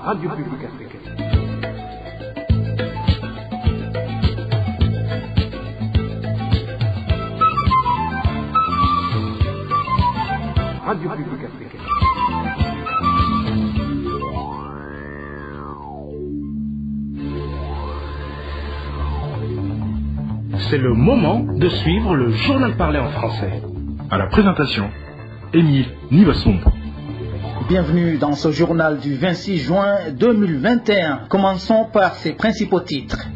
Radio Publique Africaine. Radio Publique Africaine. C'est le moment de suivre le journal parlé en français. À la présentation, Émile Nivasumbo. Bienvenue dans ce journal du 26 juin 2021. Commençons par ses principaux titres.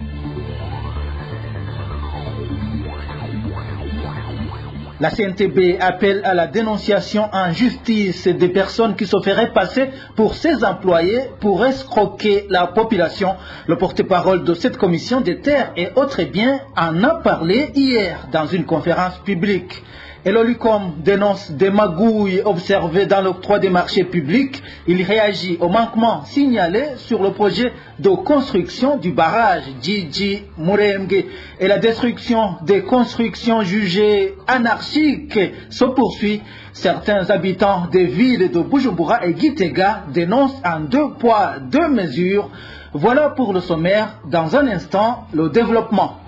La CNTB appelle à la dénonciation en justice des personnes qui se feraient passer pour ses employés pour escroquer la population. Le porte-parole de cette commission des terres et autres biens en a parlé hier dans une conférence publique. Et l'OLUCOM dénonce des magouilles observées dans l'octroi des marchés publics. Il réagit aux manquements signalés sur le projet de construction du barrage Djidji Murenge. Et la destruction des constructions jugées anarchiques se poursuit. Certains habitants des villes de Bujumbura et Gitega dénoncent en 2 poids 2 mesures. Voilà pour le sommaire. Dans un instant, le développement.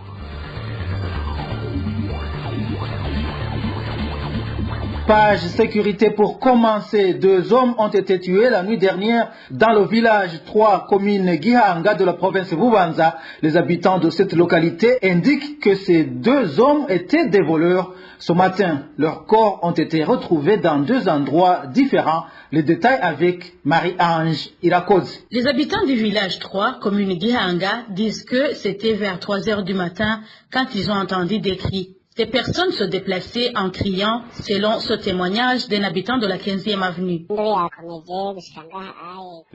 Page sécurité pour commencer. 2 hommes ont été tués la nuit dernière dans le village 3, commune Gihanga de la province de Bubanza. Les habitants de cette localité indiquent que ces 2 hommes étaient des voleurs. Ce matin, leurs corps ont été retrouvés dans 2 endroits différents. Les détails avec Marie-Ange Irakoze. Les habitants du village 3, commune Gihanga, disent que c'était vers 3 heures du matin quand ils ont entendu des cris. Ces personnes se déplaçaient en criant, selon ce témoignage d'un habitant de la 15e avenue.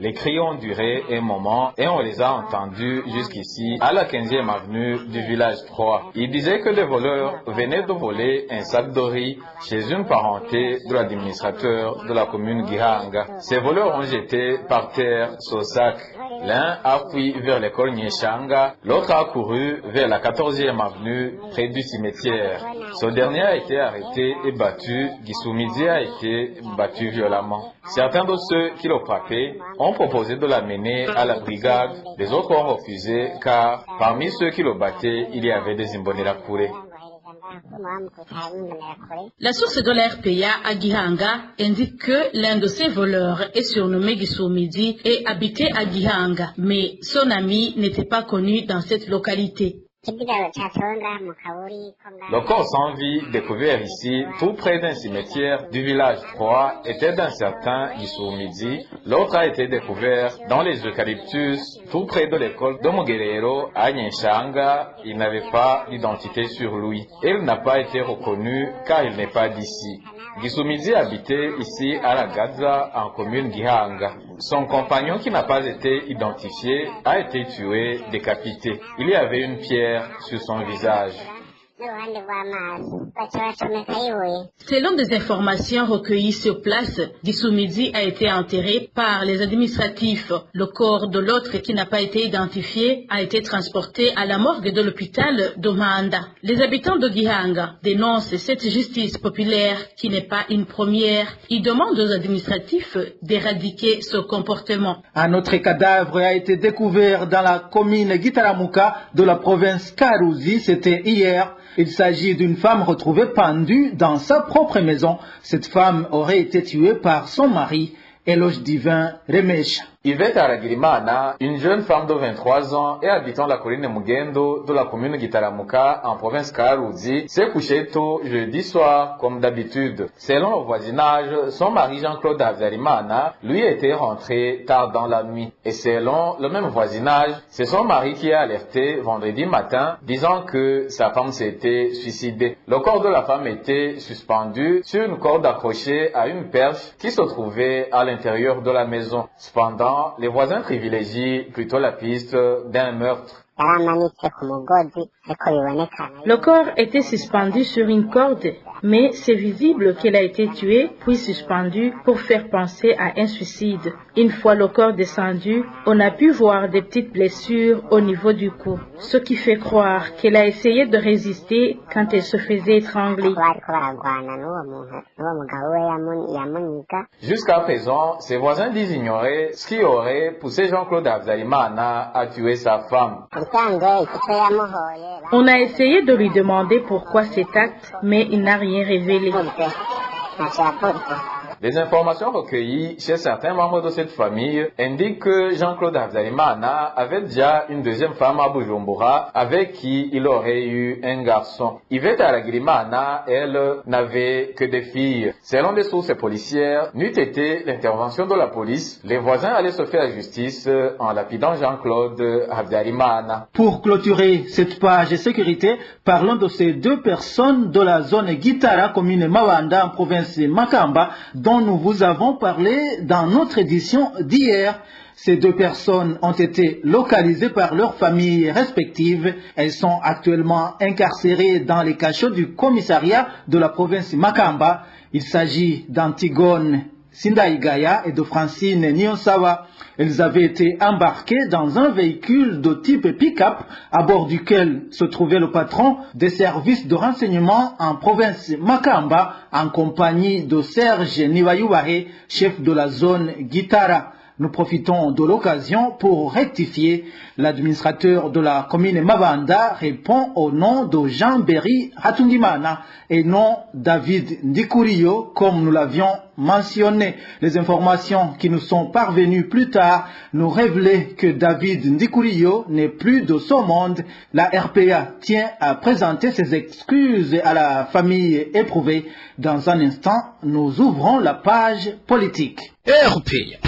Les cris ont duré un moment et on les a entendus jusqu'ici, à la 15e avenue du village 3. Ils disaient que les voleurs venaient de voler un sac de riz chez une parenté de l'administrateur de la commune Gihanga. Ces voleurs ont jeté par terre ce sac. L'un a fui vers l'école Nyeshanga, l'autre a couru vers la 14e avenue près du cimetière. Ce dernier a été arrêté et battu. Gisumidi a été battu violemment. Certains de ceux qui l'ont frappé ont proposé de l'amener à la brigade. Les autres ont refusé car parmi ceux qui le battaient, il y avait des Imbonerakure. La source de la RPA à Gihanga indique que l'un de ces voleurs est surnommé Gisumidi et habitait à Gihanga, mais son ami n'était pas connu dans cette localité. Le corps sans vie découvert ici, tout près d'un cimetière du village 3, était d'un certain Gisumidi. L'autre a été découvert dans les eucalyptus, tout près de l'école de Moguerero à Nyeshanga. Il n'avait pas d'identité sur lui. Il n'a pas été reconnu car il n'est pas d'ici. Gisumidi habitait ici à la Gaza, en commune Gihanga. Son compagnon qui n'a pas été identifié a été tué, décapité. Il y avait une pierre sur son visage. Selon des informations recueillies sur place, Gisumidi a été enterré par les administratifs. Le corps de l'autre qui n'a pas été identifié a été transporté à la morgue de l'hôpital de Mahanda. Les habitants de Gihanga dénoncent cette justice populaire qui n'est pas une première. Ils demandent aux administratifs d'éradiquer ce comportement. Un autre cadavre a été découvert dans la commune Gitaramuka de la province Karuzi. C'était hier. Il s'agit d'une femme retrouvée pendue dans sa propre maison. Cette femme aurait été tuée par son mari, Éloge Divin Remesha. Yvette Aragirimana, une jeune femme de 23 ans et habitant la colline Mugendo de la commune Gitaramuka en province Karuzi, s'est couchée tôt jeudi soir comme d'habitude. Selon le voisinage, son mari Jean-Claude Aragirimana, lui était rentré tard dans la nuit. Et selon le même voisinage, c'est son mari qui a alerté vendredi matin disant que sa femme s'était suicidée. Le corps de la femme était suspendu sur une corde accrochée à une perche qui se trouvait à l'intérieur de la maison. Cependant, les voisins privilégient plutôt la piste d'un meurtre. Le corps était suspendu sur une corde, mais c'est visible qu'elle a été tuée puis suspendue pour faire penser à un suicide. Une fois le corps descendu, on a pu voir des petites blessures au niveau du cou, ce qui fait croire qu'elle a essayé de résister quand elle se faisait étrangler. Jusqu'à présent, ses voisins disent ignorer ce qui aurait poussé Jean-Claude Habyarimana à tuer sa femme. On a essayé de lui demander pourquoi cet acte, mais il n'a rien révélé. Les informations recueillies chez certains membres de cette famille indiquent que Jean-Claude Habyarimana avait déjà une deuxième femme à Bujumbura avec qui il aurait eu un garçon. Yvette Habyarimana, elle, n'avait que des filles. Selon des sources policières, n'eût été l'intervention de la police, les voisins allaient se faire justice en lapidant Jean-Claude Habyarimana. Pour clôturer cette page sécurité, parlons de ces deux personnes de la zone Gitara, commune Mawanda, en province Makamba, dont nous vous avons parlé dans notre édition d'hier. Ces deux personnes ont été localisées par leurs familles respectives. Elles sont actuellement incarcérées dans les cachots du commissariat de la province Makamba. Il s'agit d'Antigone Sindaigaya et de Francine Nionsawa. Elles avaient été embarquées dans un véhicule de type pick-up à bord duquel se trouvait le patron des services de renseignement en province Makamba en compagnie de Serge Niwayuwahe, chef de la zone Gitara. Nous profitons de l'occasion pour rectifier. L'administrateur de la commune Mabanda répond au nom de Jean-Berry Hatungimana et non David Ndikuriyo, comme nous l'avions mentionné. Les informations qui nous sont parvenues plus tard nous révélaient que David Ndikuriyo n'est plus de ce monde. La RPA tient à présenter ses excuses à la famille éprouvée. Dans un instant, nous ouvrons la page politique. RPA.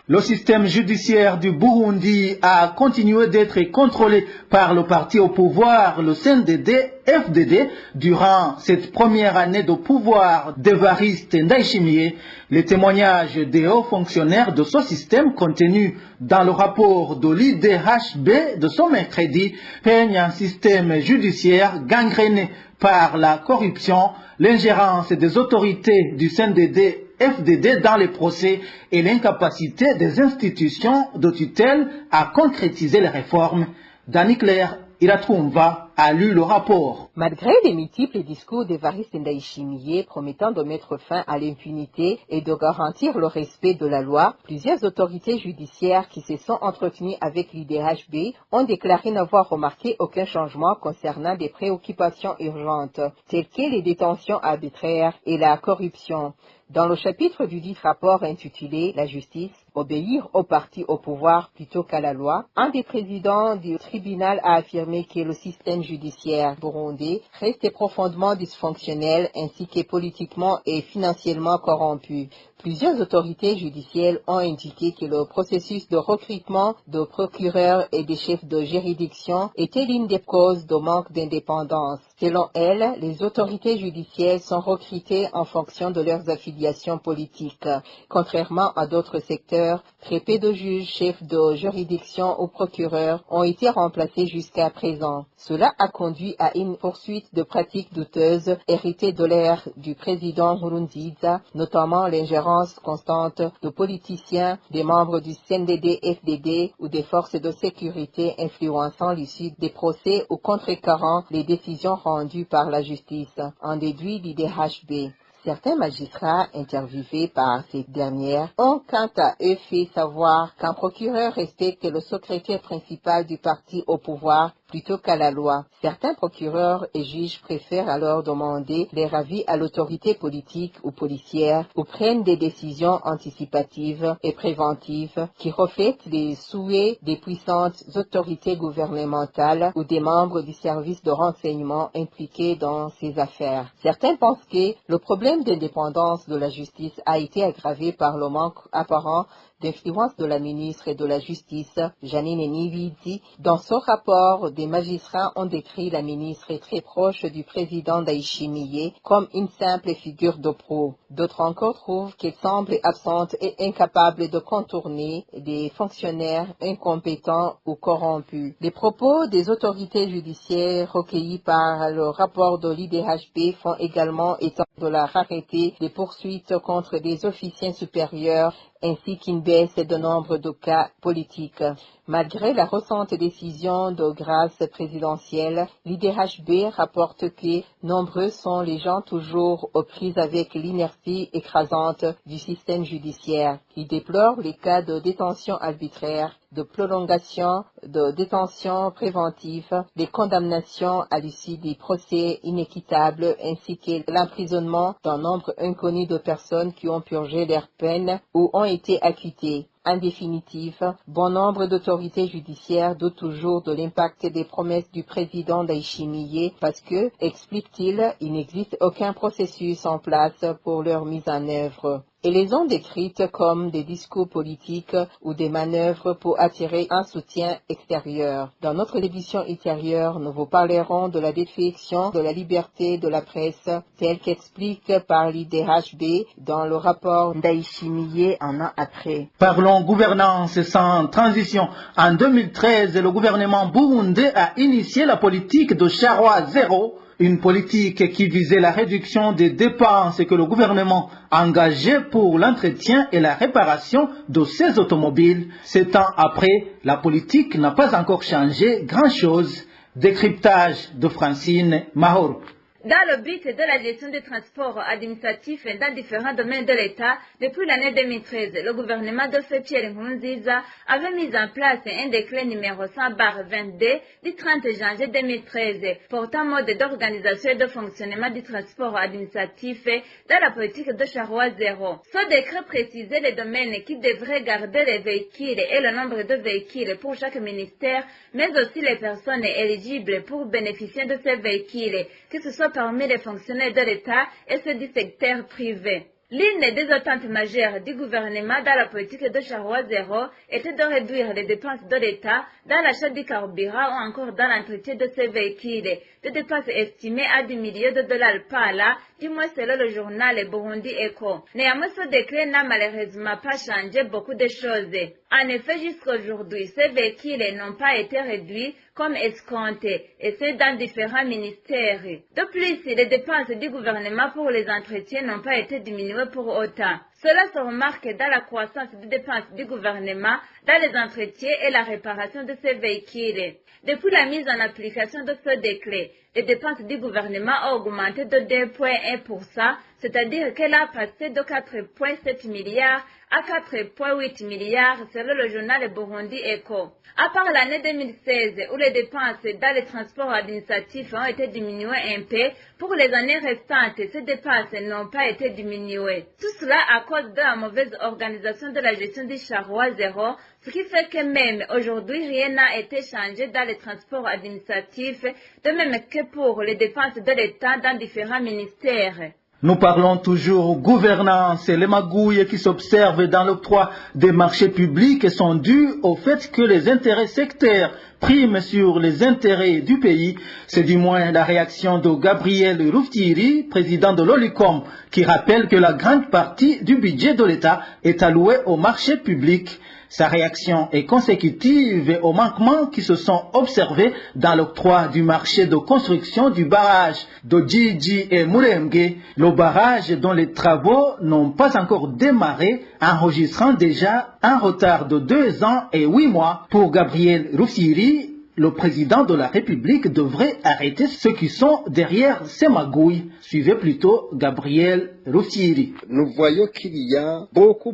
Le système judiciaire du Burundi a continué d'être contrôlé par le parti au pouvoir, le CNDD-FDD, durant cette première année de pouvoir d'Évariste Ndayishimiye. Les témoignages des hauts fonctionnaires de ce système contenus dans le rapport de l'IDHB de ce mercredi peignent un système judiciaire gangréné par la corruption, l'ingérence des autorités du CNDD-FDD dans les procès et l'incapacité des institutions de tutelle à concrétiser les réformes. Dani Claire Iratumva a lu le rapport. Malgré les multiples discours d'Évariste Ndayishimiye promettant de mettre fin à l'impunité et de garantir le respect de la loi, plusieurs autorités judiciaires qui se sont entretenues avec l'IDHB ont déclaré n'avoir remarqué aucun changement concernant des préoccupations urgentes, telles que les détentions arbitraires et la corruption. Dans le chapitre du dit rapport intitulé « La justice, obéir au parti au pouvoir plutôt qu'à la loi », un des présidents du tribunal a affirmé que le système judiciaire burundais reste profondément dysfonctionnel ainsi que politiquement et financièrement corrompu. Plusieurs autorités judiciaires ont indiqué que le processus de recrutement de procureurs et de chefs de juridiction était l'une des causes de manque d'indépendance. Selon elles, les autorités judiciaires sont recrutées en fonction de leurs affiliations politiques. Contrairement à d'autres secteurs, très peu de juges, chefs de juridiction ou procureurs ont été remplacés jusqu'à présent. Cela a conduit à une poursuite de pratiques douteuses héritées de l'ère du président Nkurunziza, notamment l'ingérence constante de politiciens, des membres du CNDD-FDD ou des forces de sécurité influençant l'issue des procès ou contrecarrant les décisions rendues par la justice, en déduit l'IDHB. Certains magistrats interviewés par ces dernières ont quant à eux fait savoir qu'un procureur respecte le secrétaire principal du parti au pouvoir plutôt qu'à la loi. Certains procureurs et juges préfèrent alors demander leur avis à l'autorité politique ou policière ou prennent des décisions anticipatives et préventives qui reflètent les souhaits des puissantes autorités gouvernementales ou des membres du service de renseignement impliqués dans ces affaires. Certains pensent que le problème d'indépendance de la justice a été aggravé par le manque apparent d'influence de la ministre de la Justice, Janine Nividi. Dans son rapport, des magistrats ont décrit la ministre très proche du président Ndayishimiye comme une simple figure de proue. D'autres encore trouvent qu'elle semble absente et incapable de contourner des fonctionnaires incompétents ou corrompus. Les propos des autorités judiciaires recueillis par le rapport de l'IDHB font également état de la rareté des poursuites contre des officiers supérieurs ainsi qu'une baisse de nombre de cas politiques. Malgré la récente décision de grâce présidentielle, l'IDHB rapporte que nombreux sont les gens toujours aux prises avec l'inertie écrasante du système judiciaire. Il déplore les cas de détention arbitraire, de prolongation de détention préventive, les condamnations à l'issue des procès inéquitables ainsi que l'emprisonnement d'un nombre inconnu de personnes qui ont purgé leur peine ou ont été acquittées. En définitive, bon nombre d'autorités judiciaires doutent toujours de l'impact des promesses du président Ndayishimiye parce que, explique-t-il, il n'existe aucun processus en place pour leur mise en œuvre. Et les ont décrites comme des discours politiques ou des manœuvres pour attirer un soutien extérieur. Dans notre édition ultérieure, nous vous parlerons de la définition de la liberté de la presse telle qu'explique par l'IDHB dans le rapport Ndayishimiye un an après. Parlons gouvernance sans transition. En 2013, le gouvernement burundais a initié la politique de Charroi Zéro, une politique qui visait la réduction des dépenses que le gouvernement engagé pour l'entretien et la réparation de ses automobiles. 7 ans après, la politique n'a pas encore changé grand-chose. Décryptage de Francine Mahoro. Dans le but de la gestion des transports administratifs dans différents domaines de l'État, depuis l'année 2013, le gouvernement de Pierre Nkurunziza avait mis en place un décret numéro 100/22 du 30 janvier 2013 portant mode d'organisation et de fonctionnement du transport administratif dans la politique de Charroi Zéro. Ce décret précisait les domaines qui devraient garder les véhicules et le nombre de véhicules pour chaque ministère, mais aussi les personnes éligibles pour bénéficier de ces véhicules, que ce soit parmi les fonctionnaires de l'État et ceux du secteur privé. L'une des attentes majeures du gouvernement dans la politique de Charroi Zéro était de réduire les dépenses de l'État dans l'achat du carburant ou encore dans l'entretien de ces véhicules, des dépenses estimées à 10 millions de dollars par là, du moins selon le journal Burundi Echo. Néanmoins, ce décret n'a malheureusement pas changé beaucoup de choses. En effet, jusqu'à aujourd'hui, ces véhicules n'ont pas été réduits comme escompté, et c'est dans différents ministères. De plus, les dépenses du gouvernement pour les entretiens n'ont pas été diminuées pour autant. Cela se remarque dans la croissance des dépenses du gouvernement dans les entretiens et la réparation de ces véhicules. Depuis la mise en application de ce décret, les dépenses du gouvernement ont augmenté de 2,1%, c'est-à-dire qu'elle a passé de 4,7 milliards à 4,8 milliards selon le journal Burundi Echo. À part l'année 2016 où les dépenses dans les transports administratifs ont été diminuées un peu, pour les années restantes, ces dépenses n'ont pas été diminuées. Tout cela à cause de la mauvaise organisation de la gestion du Charroi Zéro, ce qui fait que même aujourd'hui, rien n'a été changé dans les transports administratifs, de même que pour les dépenses de l'État dans différents ministères. Nous parlons toujours gouvernance et les magouilles qui s'observent dans l'octroi des marchés publics sont dues au fait que les intérêts sectaires priment sur les intérêts du pays. C'est du moins la réaction de Gabriel Rufyiri, président de l'Olicom, qui rappelle que la grande partie du budget de l'État est allouée aux marchés publics. Sa réaction est consécutive aux manquements qui se sont observés dans l'octroi du marché de construction du barrage de Djidji et Murenge, le barrage dont les travaux n'ont pas encore démarré, enregistrant déjà un retard de 2 ans et 8 mois. Pour Gabriel Rufyiri, le président de la République devrait arrêter ceux qui sont derrière ces magouilles. Suivez plutôt Gabriel Rufyiri. Nous voyons qu'il y a beaucoup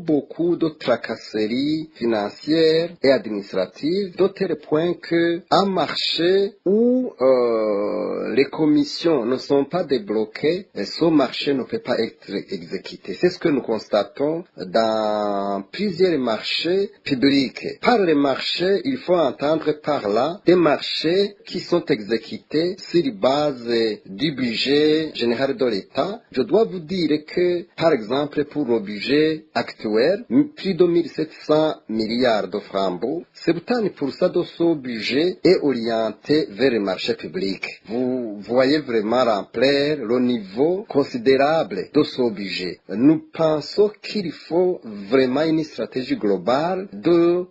de tracasseries financières et administratives, de tel point qu'un marché où les commissions ne sont pas débloquées, ce marché ne peut pas être exécuté. C'est ce que nous constatons dans plusieurs marchés publics. Par les marchés, il faut entendre par là des marchés qui sont exécutés sur base du budget général de l'État. Je dois vous dire que, par exemple, pour le budget actuel, plus de 1700 milliards de francs, 70% de ce budget est orienté vers le marché public. Vous voyez vraiment l'ampleur, le niveau considérable de ce budget. Nous pensons qu'il faut vraiment une stratégie globale de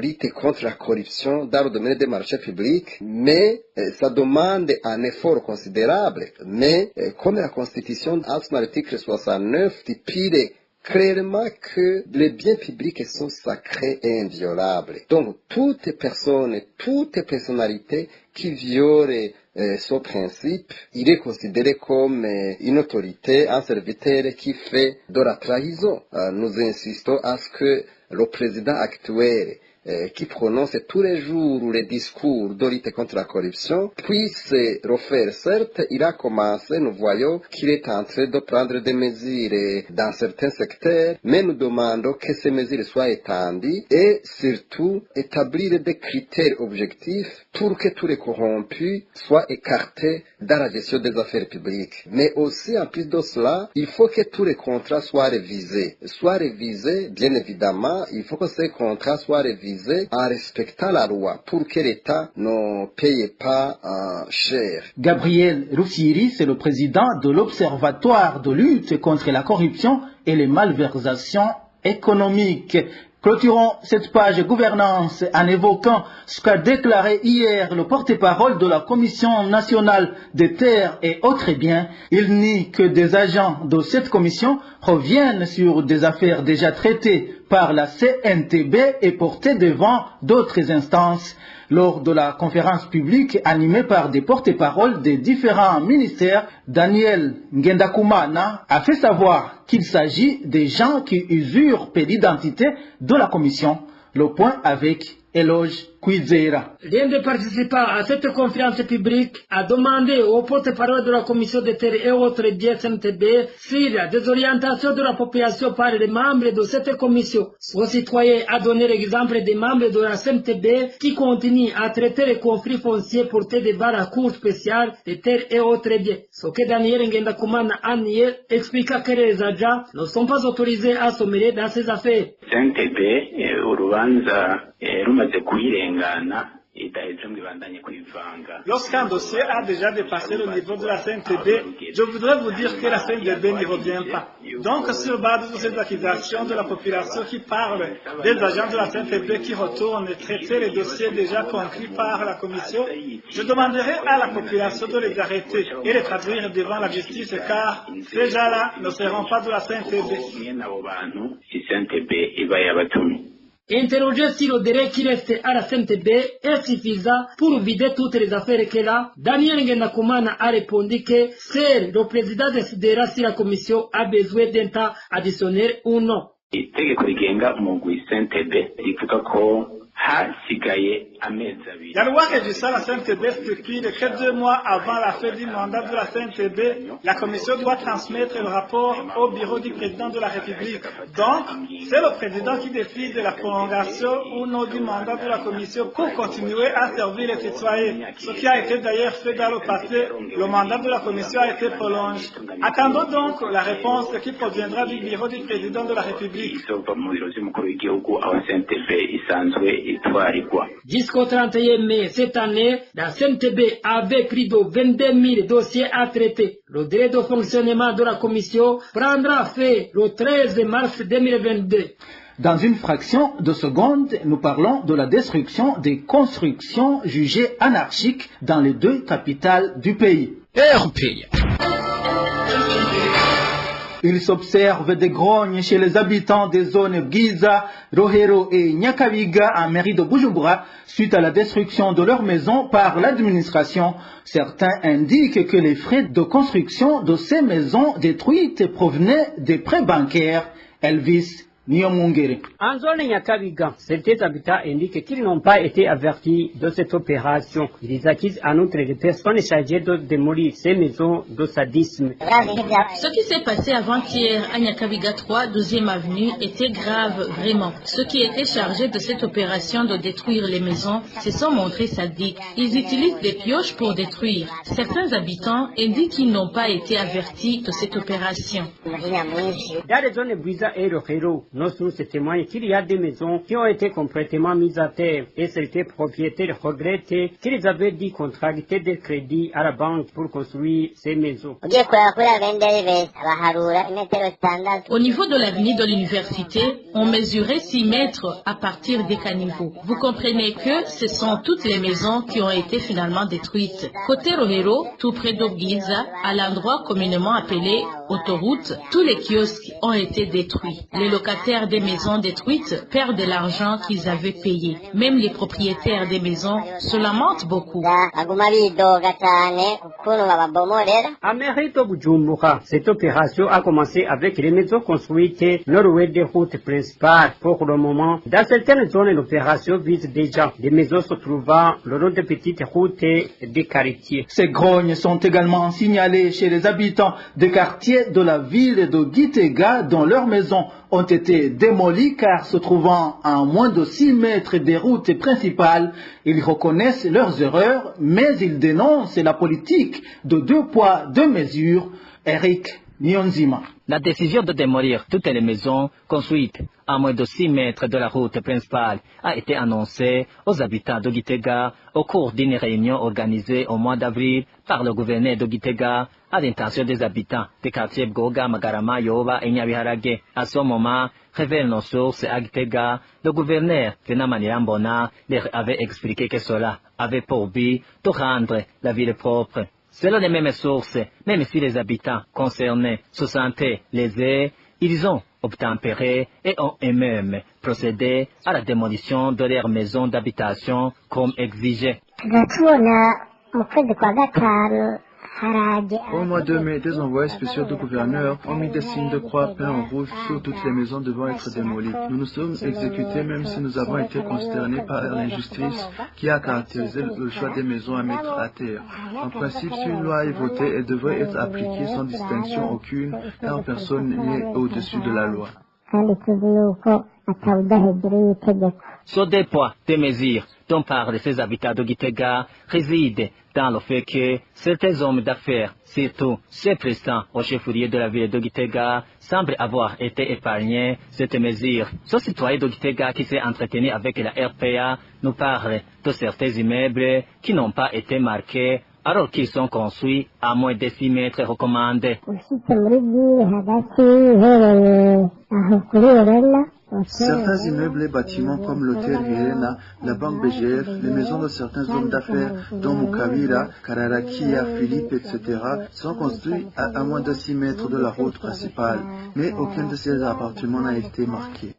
lutter contre la corruption dans le domaine des marchés publics, mais ça demande un effort considérable. Mais comme la Constitution, à son article 69, stipule clairement que les biens publics sont sacrés et inviolables. Donc, toute personne, toute personnalité qui viole ce principe, il est considéré comme une autorité, un serviteur qui fait de la trahison. Nous insistons à ce que le président actuel, qui prononce tous les jours les discours de lutte contre la corruption, puisse refaire. Certes, il a commencé, nous voyons qu'il est en train de prendre des mesures dans certains secteurs, mais nous demandons que ces mesures soient étendues et surtout établir des critères objectifs pour que tous les corrompus soient écartés dans la gestion des affaires publiques. Mais aussi, en plus de cela, il faut que tous les contrats soient révisés. Bien évidemment, il faut que ces contrats soient révisés en respectant la loi pour que l'État ne paye pas cher. Gabriel Rufiri, c'est le président de l'Observatoire de lutte contre la corruption et les malversations économiques. Clôturons cette page gouvernance en évoquant ce qu'a déclaré hier le porte-parole de la Commission nationale des terres et autres biens. Il nie que des agents de cette commission reviennent sur des affaires déjà traitées par la CNTB et portées devant d'autres instances. Lors de la conférence publique animée par des porte-paroles des différents ministères, Daniel Ngendakumana a fait savoir qu'il s'agit des gens qui usurpent l'identité de la commission. Le point avec Eloge Kwizera. L'un des participants à cette conférence publique a demandé au porte-parole de la commission des terres et autres biens CNTB sur des orientations de la population par les membres de cette commission. Le citoyen a donné l'exemple des membres de la CNTB qui continuent à traiter les conflits fonciers portés devant la Cour spéciale des terres et autres biens. Ce que Daniel Ngendakumana a nié expliqua que les agents ne sont pas autorisés à se mêler dans ces affaires. CNTB, Lorsqu'un dossier a déjà dépassé le niveau de la CNTB, je voudrais vous dire que la CNTB n'y revient pas. Donc, sur base de ces accusations de la population qui parle des agents de la CNTB qui retournent traiter les dossiers déjà conclus par la commission, je demanderai à la population de les arrêter et les traduire devant la justice, car ces gens-là ne seront pas de la CNTB. Interrogé si le délai qui reste à la CNTB est suffisant pour vider toutes les affaires qu'elle a, Daniel Ngendakumana a répondu que seul le président décidera si la commission a besoin d'un temps additionnel ou non. La loi régissant la CNTB stipule que 2 mois avant la fin du mandat de la CNTB, la commission doit transmettre le rapport au bureau du président de la République. Donc, c'est le président qui décide de la prolongation ou non du mandat de la commission pour continuer à servir les citoyens. Ce qui a été d'ailleurs fait dans le passé, le mandat de la commission a été prolongé. Attendons donc la réponse qui proviendra du bureau du président de la République. Jusqu'au 31 mai cette année, la CNTB avait plus de 22 000 dossiers à traiter. Le délai de fonctionnement de la commission prendra fin le 13 mars 2022. Dans une fraction de seconde, nous parlons de la destruction des constructions jugées anarchiques dans les 2 capitales du pays. Il s'observe des grognes chez les habitants des zones Giza, Rohero et Nyakabiga en mairie de Bujumbura suite à la destruction de leurs maisons par l'administration. Certains indiquent que les frais de construction de ces maisons détruites provenaient des prêts bancaires. Elvis Niyomwungere. En zone Nyakabiga, certains habitants indiquent qu'ils n'ont pas été avertis de cette opération. Ils accusent en outre les personnes chargées de démolir ces maisons de sadisme. Ce qui s'est passé avant-hier à Nyakabiga 3, 12e avenue, était grave, vraiment. Ceux qui étaient chargés de cette opération de détruire les maisons se sont montrés sadiques. Ils utilisent des pioches pour détruire. Certains habitants indiquent qu'ils n'ont pas été avertis de cette opération. Dans les zones Buiza et Rohero, nos sources témoignent qu'il y a des maisons qui ont été complètement mises à terre et certains propriétaires regrettent qu'ils avaient dû contracter des crédits à la banque pour construire ces maisons. Au niveau de l'avenue de l'université, on mesurait 6 mètres à partir des caniveaux. Vous comprenez que ce sont toutes les maisons qui ont été finalement détruites. Côté Rohero, tout près d'Obgiza, à l'endroit communément appelé autoroute, tous les kiosques ont été détruits. Les locataires des maisons détruites perdent de l'argent qu'ils avaient payé. Même les propriétaires des maisons se lamentent beaucoup. À Merito Bujumbura, cette opération a commencé avec les maisons construites nord-ouest des routes principales. Pour le moment, dans certaines zones, l'opération vise déjà des maisons se trouvant le long de petites routes des quartiers. Ces grognes sont également signalées chez les habitants des quartiers de la ville de Gitega dont leurs maisons ont été démolies car se trouvant à moins de 6 mètres des routes principales, ils reconnaissent leurs erreurs, mais ils dénoncent la politique de 2 poids, 2 mesures. Eric Nyonzima. La décision de démolir toutes les maisons construites à moins de 6 mètres de la route principale a été annoncée aux habitants de Gitega au cours d'une réunion organisée au mois d'avril par le gouverneur de Gitega à l'intention des habitants des quartiers Bgoga, Magarama, Yoba et Nyabiharage. À ce moment, révèlent nos sources à Gitega, le gouverneur Venant Manirambona leur avait expliqué que cela avait pour but de rendre la ville propre. Selon les mêmes sources, même si les habitants concernés se sentaient lésés, ils ont obtempéré et ont eux-mêmes procédé à la démolition de leurs maisons d'habitation comme exigé. Au mois de mai, des envoyés spéciaux du gouverneur ont mis des signes de croix peints en rouge sur toutes les maisons devant être démolies. Nous nous sommes exécutés même si nous avons été consternés par l'injustice qui a caractérisé le choix des maisons à mettre à terre. En principe, si une loi est votée, elle devrait être appliquée sans distinction aucune, car personne n'est au-dessus de la loi. Ce déploiement des mesures dont parlent ces habitants de Gitega réside dans le fait que certains hommes d'affaires, surtout ceux présents au chef-lieu de la ville de Gitega, semblent avoir été épargnés cette mesure. Ce citoyen de Gitega qui s'est entretenu avec la RPA nous parle de certains immeubles qui n'ont pas été marqués alors qu'ils sont construits à moins de 6 mètres recommandés. Certains immeubles et bâtiments comme l'hôtel Helena, la banque BGF, les maisons de certains hommes d'affaires dont Mukawira, Kararakia, Philippe, etc. sont construits à moins de 6 mètres de la route principale, mais aucun de ces appartements n'a été marqué.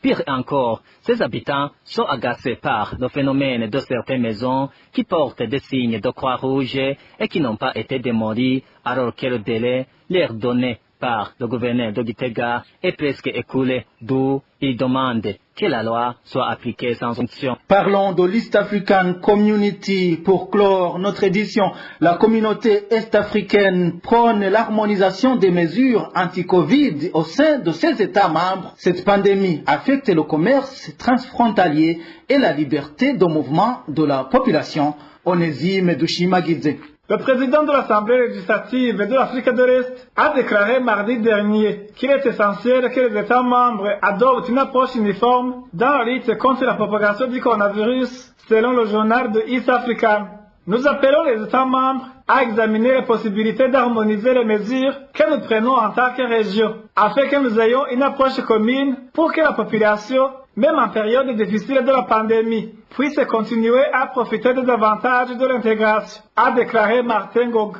Pire encore, ces habitants sont agacés par le phénomène de certaines maisons qui portent des signes de croix rouge et qui n'ont pas été démolies alors que le délai leur donné par le gouverneur de Gitega est presque écoulé, d'où il demande que la loi soit appliquée sans sanction. Parlons de l'East African Community. Pour clore notre édition, la communauté est-africaine prône l'harmonisation des mesures anti-Covid au sein de ses États membres. Cette pandémie affecte le commerce transfrontalier et la liberté de mouvement de la population. Onésime Dushimagidze. Le président de l'Assemblée législative de l'Afrique de l'Est a déclaré mardi dernier qu'il est essentiel que les États membres adoptent une approche uniforme dans la lutte contre la propagation du coronavirus, selon le journal de East African. Nous appelons les États membres à examiner les possibilités d'harmoniser les mesures que nous prenons en tant que région, afin que nous ayons une approche commune pour que la population, même en période difficile de la pandémie, puisse continuer à profiter des avantages de l'intégration, a déclaré Martin Gog.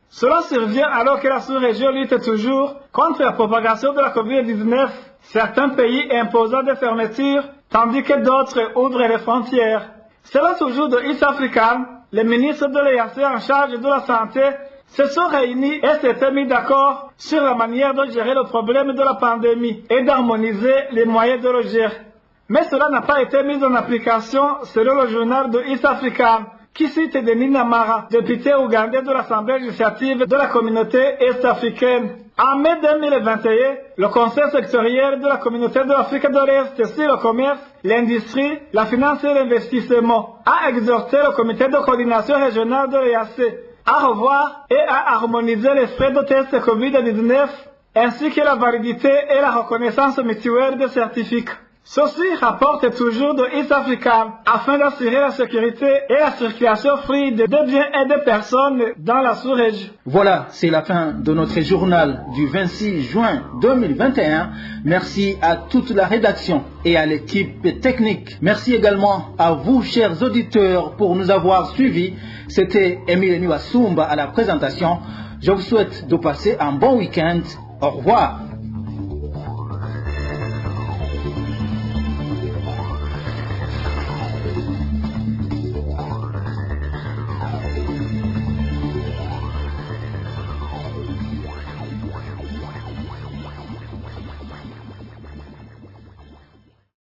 Cela survient alors que la sous-région lutte toujours contre la propagation de la COVID-19, certains pays imposant des fermetures, tandis que d'autres ouvrent les frontières. Selon toujours de East African, les ministres de l'EAC en charge de la santé se sont réunis et s'étaient mis d'accord sur la manière de gérer le problème de la pandémie et d'harmoniser les moyens de le gérer. Mais cela n'a pas été mis en application selon le journal de East African, qui cite Denis Namara, député ougandais de l'Assemblée législative de la communauté est-africaine. En mai 2021, le Conseil sectoriel de la communauté de l'Afrique de l'Est sur le commerce, l'industrie, la finance et l'investissement a exhorté le comité de coordination régionale de l'EAC à revoir et à harmoniser les frais de test COVID-19 ainsi que la validité et la reconnaissance mutuelle des certificats. Ceci rapporte toujours de East African afin d'assurer la sécurité et la circulation fluide des biens et des personnes dans la sous-région. Voilà, c'est la fin de notre journal du 26 juin 2021. Merci à toute la rédaction et à l'équipe technique. Merci également à vous, chers auditeurs, pour nous avoir suivis. C'était Émile Niwasumba à la présentation. Je vous souhaite de passer un bon week-end. Au revoir.